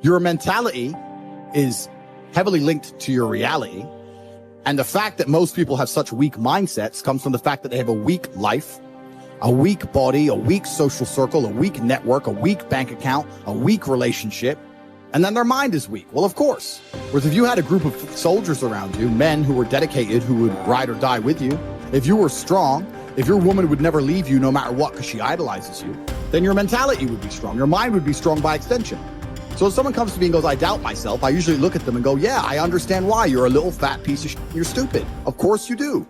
Your mentality is heavily linked to your reality. And the fact that most people have such weak mindsets comes from the fact that they have a weak life, a weak body, a weak social circle, a weak network, a weak bank account, a weak relationship, and then their mind is weak. Well, of course. Whereas if you had a group of soldiers around you, men who were dedicated, who would ride or die with you, if you were strong, if your woman would never leave you no matter what because she idolizes you, then your mentality would be strong. Your mind would be strong by extension. So if someone comes to me and goes, I doubt myself, I usually look at them and go, yeah, I understand why. You're a little fat piece of shit. You're stupid. Of course you do.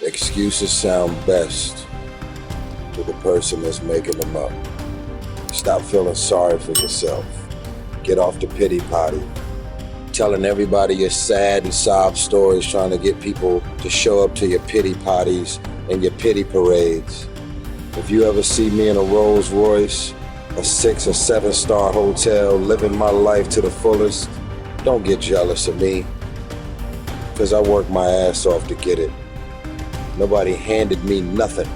Excuses sound best to the person that's making them up. Stop feeling sorry for yourself. Get off the pity potty. Telling everybody your sad and sob stories, trying to get people to show up to your pity potties and your pity parades. If you ever see me in a Rolls Royce, a 6 or 7 star hotel, living my life to the fullest, don't get jealous of me, because I worked my ass off to get it. Nobody handed me nothing.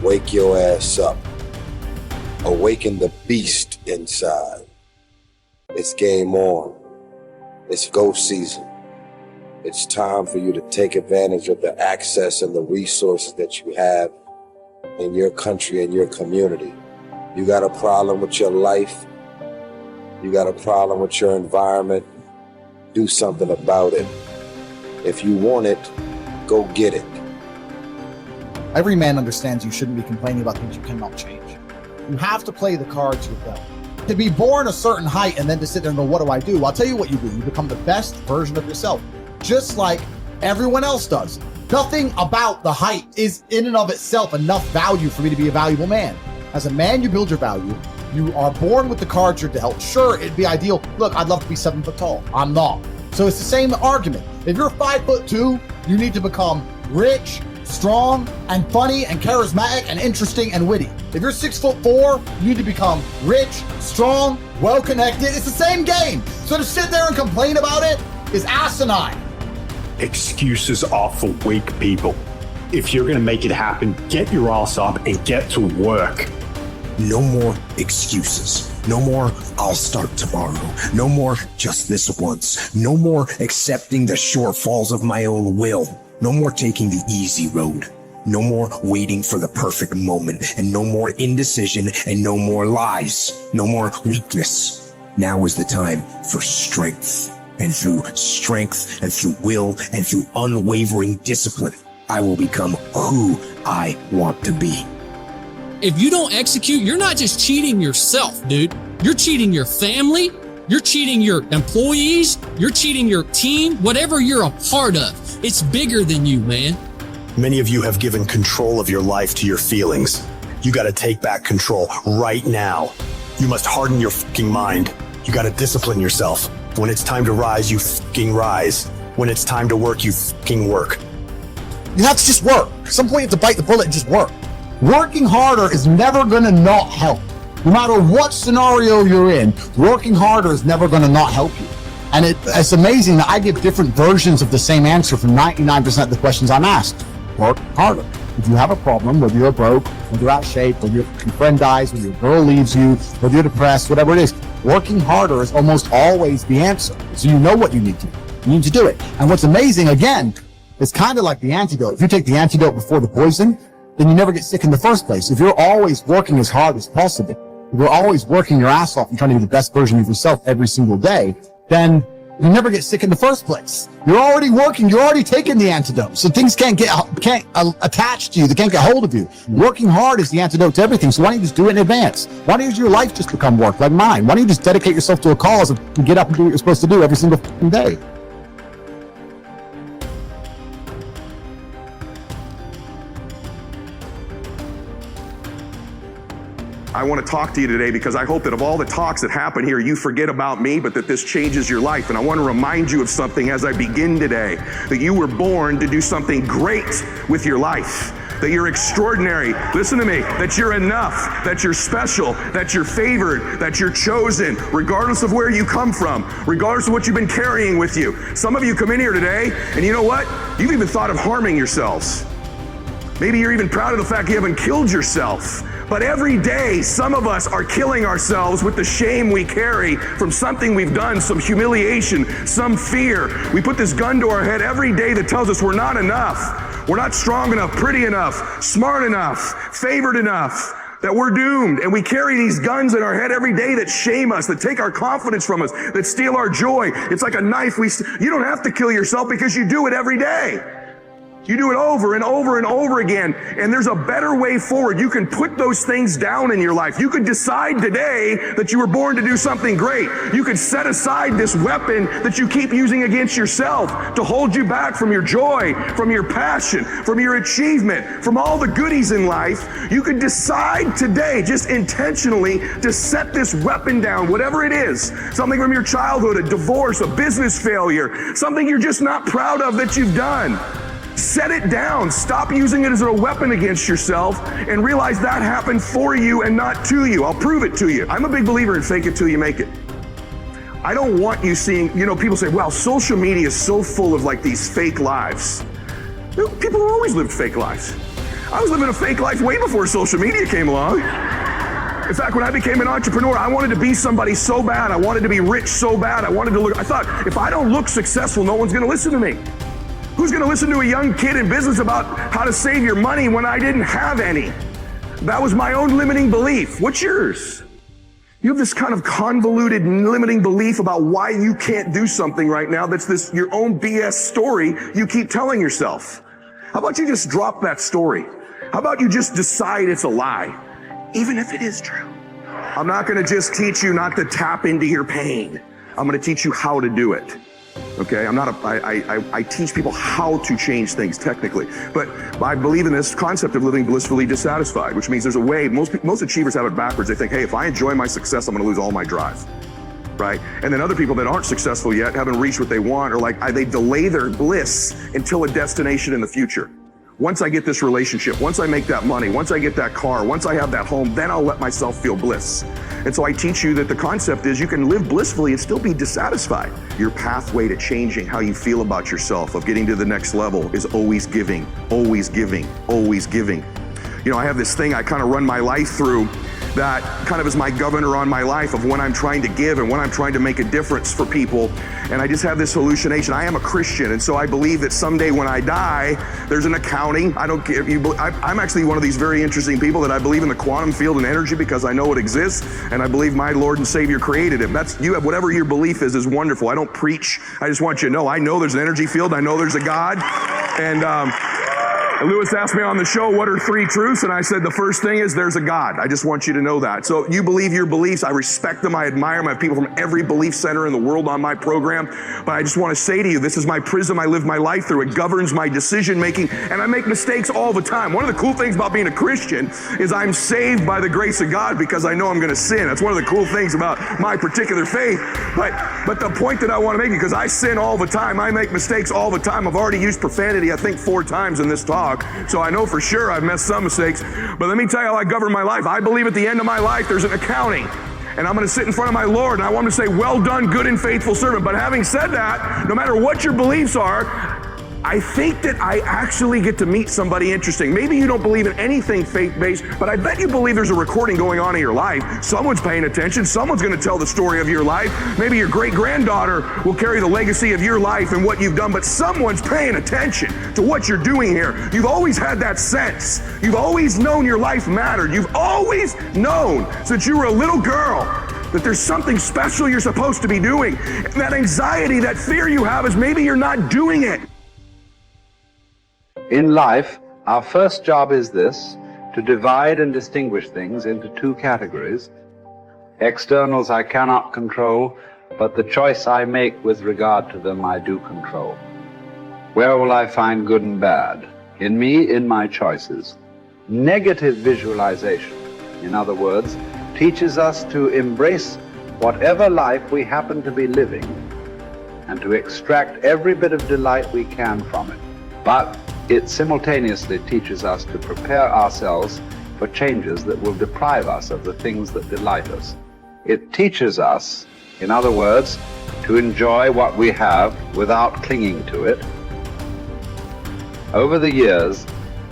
Wake your ass up. Awaken the beast inside. It's game on. It's go season. It's time for you to take advantage of the access and the resources that you have in your country and your community. You got a problem with your life. You got a problem with your environment. Do something about it. If you want it, go get it. Every man understands you shouldn't be complaining about things you cannot change. You have to play the cards you're dealt. To be born a certain height and then to sit there and go, what do I do? I'll tell you what you do. You become the best version of yourself, just like everyone else does. Nothing about the height is in and of itself enough value for me to be a valuable man. As a man, you build your value. You are born with the cards you're dealt. Sure, it'd be ideal. Look, I'd love to be 7 foot tall. I'm not. So it's the same argument. If you're 5'2", you need to become rich, strong, and funny, and charismatic, and interesting, and witty. If you're 6'4", you need to become rich, strong, well-connected. It's the same game. So to sit there and complain about it is asinine. Excuses are for weak people. If you're gonna make it happen, get your ass up and get to work. No more excuses. No more, I'll start tomorrow. No more, just this once. No more accepting the shortfalls of my own will. No more taking the easy road. No more waiting for the perfect moment. And no more indecision and no more lies. No more weakness. Now is the time for strength. And through strength and through will and through unwavering discipline, I will become who I want to be. If you don't execute, you're not just cheating yourself, dude. You're cheating your family. You're cheating your employees. You're cheating your team. Whatever you're a part of, it's bigger than you, man. Many of you have given control of your life to your feelings. You gotta take back control right now. You must harden your fucking mind. You gotta discipline yourself. When it's time to rise, you fucking rise. When it's time to work, you fucking work. You have to just work. At some point you have to bite the bullet and just work. Working harder is never gonna not help. No matter what scenario you're in, working harder is never gonna not help you. And it's amazing that I give different versions of the same answer for 99% of the questions I'm asked. Work harder. If you have a problem, whether you're broke, whether you're out of shape, whether your friend dies, whether your girl leaves you, whether you're depressed, whatever it is, working harder is almost always the answer. So you know what you need to do. You need to do it. And what's amazing, again, it's kind of like the antidote. If you take the antidote before the poison, then you never get sick in the first place. If you're always working as hard as possible, if you're always working your ass off and trying to be the best version of yourself every single day, then you never get sick in the first place. You're already working. You're already taking the antidote. So things can't attach to you. They can't get hold of you. Working hard is the antidote to everything. So why don't you just do it in advance? Why don't your life just become work like mine? Why don't you just dedicate yourself to a cause and get up and do what you're supposed to do every single day? I want to talk to you today because I hope that of all the talks that happen here, you forget about me, but that this changes your life. And I want to remind you of something as I begin today, that you were born to do something great with your life, that you're extraordinary. Listen to me, that you're enough, that you're special, that you're favored, that you're chosen, regardless of where you come from, regardless of what you've been carrying with you. Some of you come in here today, and you know what? You've even thought of harming yourselves. Maybe you're even proud of the fact you haven't killed yourself. But every day, some of us are killing ourselves with the shame we carry from something we've done, some humiliation, some fear. We put this gun to our head every day that tells us we're not enough. We're not strong enough, pretty enough, smart enough, favored enough, that we're doomed. And we carry these guns in our head every day that shame us, that take our confidence from us, that steal our joy. It's like a knife. You don't have to kill yourself because you do it every day. You do it over and over and over again. And there's a better way forward. You can put those things down in your life. You could decide today that you were born to do something great. You could set aside this weapon that you keep using against yourself to hold you back from your joy, from your passion, from your achievement, from all the goodies in life. You could decide today, just intentionally, to set this weapon down, whatever it is. Something from your childhood, a divorce, a business failure, something you're just not proud of that you've done. Set it down. Stop using it as a weapon against yourself and realize that happened for you and not to you. I'll prove it to you. I'm a big believer in fake it till you make it. I don't want you seeing, people say, wow, social media is so full of like these fake lives. People have always lived fake lives. I was living a fake life way before social media came along. In fact, when I became an entrepreneur, I wanted to be somebody so bad. I wanted to be rich so bad. I thought, if I don't look successful, no one's going to listen to me. Who's going to listen to a young kid in business about how to save your money when I didn't have any? That was my own limiting belief. What's yours? You have this kind of convoluted limiting belief about why you can't do something right now that's your own BS story you keep telling yourself. How about you just drop that story? How about you just decide it's a lie, even if it is true? I'm not going to just teach you not to tap into your pain. I'm going to teach you how to do it. Okay, I teach people how to change things technically, but I believe in this concept of living blissfully dissatisfied, which means there's a way. Most achievers have it backwards. They think, hey, if I enjoy my success, I'm going to lose all my drive, right? And then other people that aren't successful yet, haven't reached what they want, or they delay their bliss until a destination in the future. Once I get this relationship, once I make that money, once I get that car, once I have that home, then I'll let myself feel bliss. And so I teach you that the concept is you can live blissfully and still be dissatisfied. Your pathway to changing how you feel about yourself, of getting to the next level, is always giving, always giving, always giving. I have this thing I kind of run my life through that kind of is my governor on my life of when I'm trying to give and when I'm trying to make a difference for people. And I just have this hallucination. I am a Christian, and so I believe that someday when I die, there's an accounting. I don't care if you. I'm actually one of these very interesting people that I believe in the quantum field and energy because I know it exists, and I believe my Lord and Savior created it. You have whatever your belief is wonderful. I don't preach. I just want you to know. I know there's an energy field. I know there's a God, and Lewis asked me on the show, what are 3 truths? And I said, the first thing is there's a God. I just want you to know that. So you believe your beliefs. I respect them. I admire them. I have people from every belief center in the world on my program. But I just want to say to you, this is my prism I live my life through. It governs my decision making. And I make mistakes all the time. One of the cool things about being a Christian is I'm saved by the grace of God because I know I'm going to sin. That's one of the cool things about my particular faith. But the point that I want to make, because I sin all the time. I make mistakes all the time. I've already used profanity, I think, 4 times in this talk. So I know for sure I've messed some mistakes. But let me tell you how I govern my life. I believe at the end of my life there's an accounting. And I'm going to sit in front of my Lord and I want him to say, well done, good and faithful servant. But having said that, no matter what your beliefs are, I think that I actually get to meet somebody interesting. Maybe you don't believe in anything faith-based, but I bet you believe there's a recording going on in your life. Someone's paying attention. Someone's going to tell the story of your life. Maybe your great-granddaughter will carry the legacy of your life and what you've done, but someone's paying attention to what you're doing here. You've always had that sense. You've always known your life mattered. You've always known since you were a little girl that there's something special you're supposed to be doing. And that anxiety, that fear you have is maybe you're not doing it. In life, our first job is this: to divide and distinguish things into 2 categories. Externals I cannot control, but the choice I make with regard to them I do control. Where will I find good and bad? In me, in my choices. Negative visualization, in other words, teaches us to embrace whatever life we happen to be living and to extract every bit of delight we can from it. But it simultaneously teaches us to prepare ourselves for changes that will deprive us of the things that delight us. It teaches us, in other words, to enjoy what we have without clinging to it. Over the years,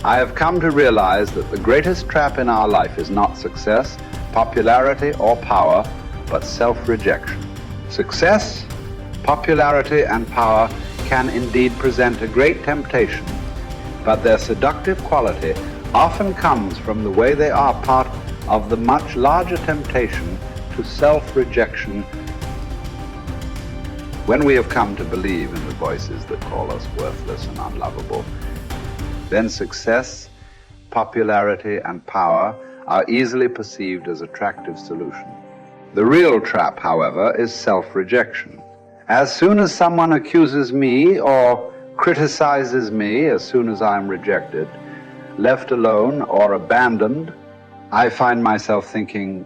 I have come to realize that the greatest trap in our life is not success, popularity, or power, but self-rejection. Success, popularity, and power can indeed present a great temptation, but their seductive quality often comes from the way they are part of the much larger temptation to self-rejection. When we have come to believe in the voices that call us worthless and unlovable, then success, popularity, and power are easily perceived as attractive solutions. The real trap, however, is self-rejection. As soon as someone accuses me or criticizes me, as soon as I'm rejected, left alone, or abandoned, I find myself thinking,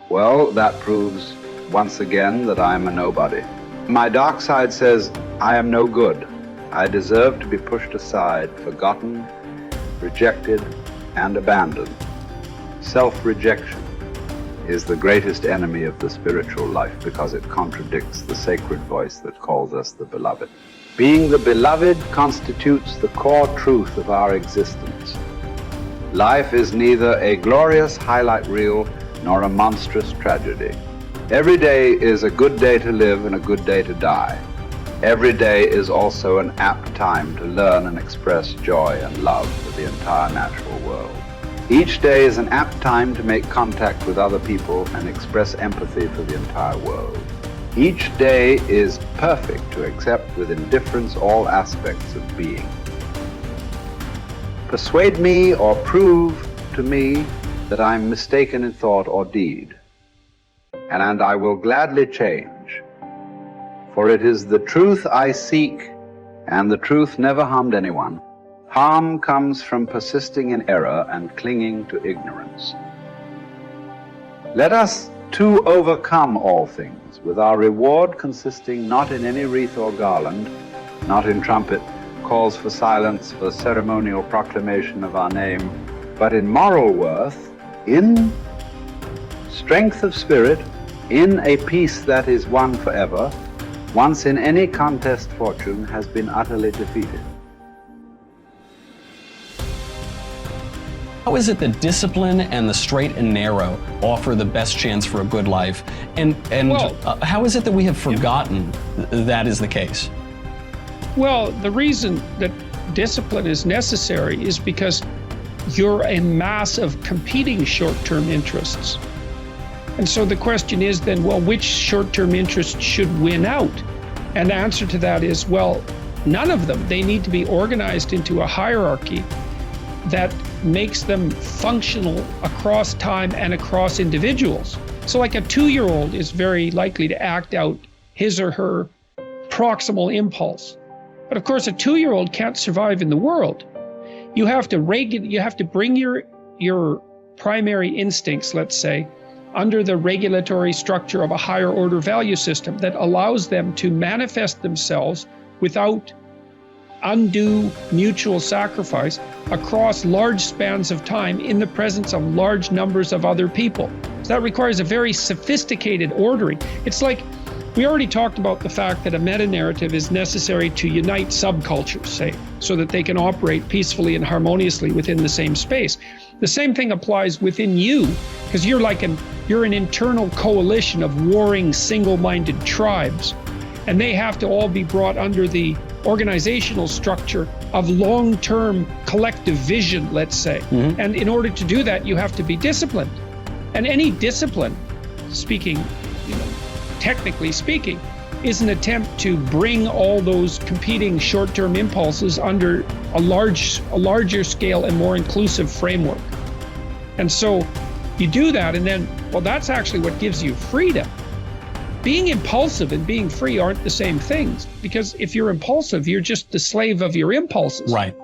well, that proves once again that I'm a nobody. My dark side says, I am no good. I deserve to be pushed aside, forgotten, rejected, and abandoned. Self-rejection is the greatest enemy of the spiritual life because it contradicts the sacred voice that calls us the beloved. Being the beloved constitutes the core truth of our existence. Life is neither a glorious highlight reel nor a monstrous tragedy. Every day is a good day to live and a good day to die. Every day is also an apt time to learn and express joy and love for the entire natural world. Each day is an apt time to make contact with other people and express empathy for the entire world. Each day is perfect to accept with indifference all aspects of being. Persuade me or prove to me that I'm mistaken in thought or deed, and I will gladly change. For it is the truth I seek, and the truth never harmed anyone. Harm comes from persisting in error and clinging to ignorance. Let us too overcome all things, with our reward consisting not in any wreath or garland, not in trumpet, calls for silence, for ceremonial proclamation of our name, but in moral worth, in strength of spirit, in a peace that is won forever, once in any contest fortune has been utterly defeated. How is it that discipline and the straight and narrow offer the best chance for a good life? And how is it that we have forgotten that is the case? Well, the reason that discipline is necessary is because you're a mass of competing short-term interests. And so the question is then, well, which short-term interests should win out? And the answer to that is, well, none of them. They need to be organized into a hierarchy that makes them functional across time and across individuals. So like a 2-year-old is very likely to act out his or her proximal impulse. But of course, a 2-year-old can't survive in the world. You have to bring your primary instincts, let's say, under the regulatory structure of a higher order value system that allows them to manifest themselves without undue mutual sacrifice across large spans of time in the presence of large numbers of other people. So that requires a very sophisticated ordering. It's like, we already talked about the fact that a meta-narrative is necessary to unite subcultures, say, so that they can operate peacefully and harmoniously within the same space. The same thing applies within you, because you're an internal coalition of warring single-minded tribes, and they have to all be brought under the organizational structure of long-term collective vision, let's say. Mm-hmm. And in order to do that, you have to be disciplined. And any discipline, technically speaking, is an attempt to bring all those competing short-term impulses under a larger scale and more inclusive framework. And so you do that, and then, well, that's actually what gives you freedom. Being impulsive and being free aren't the same things, because if you're impulsive, you're just the slave of your impulses. Right.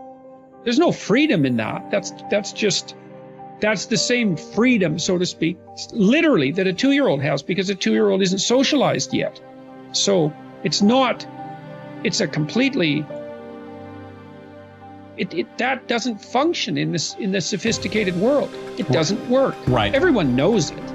There's no freedom in that. That's the same freedom, so to speak, literally, that a 2-year-old has, because a 2-year-old isn't socialized yet. So it's a completely, that doesn't function in the sophisticated world. It doesn't work. Right. Everyone knows it.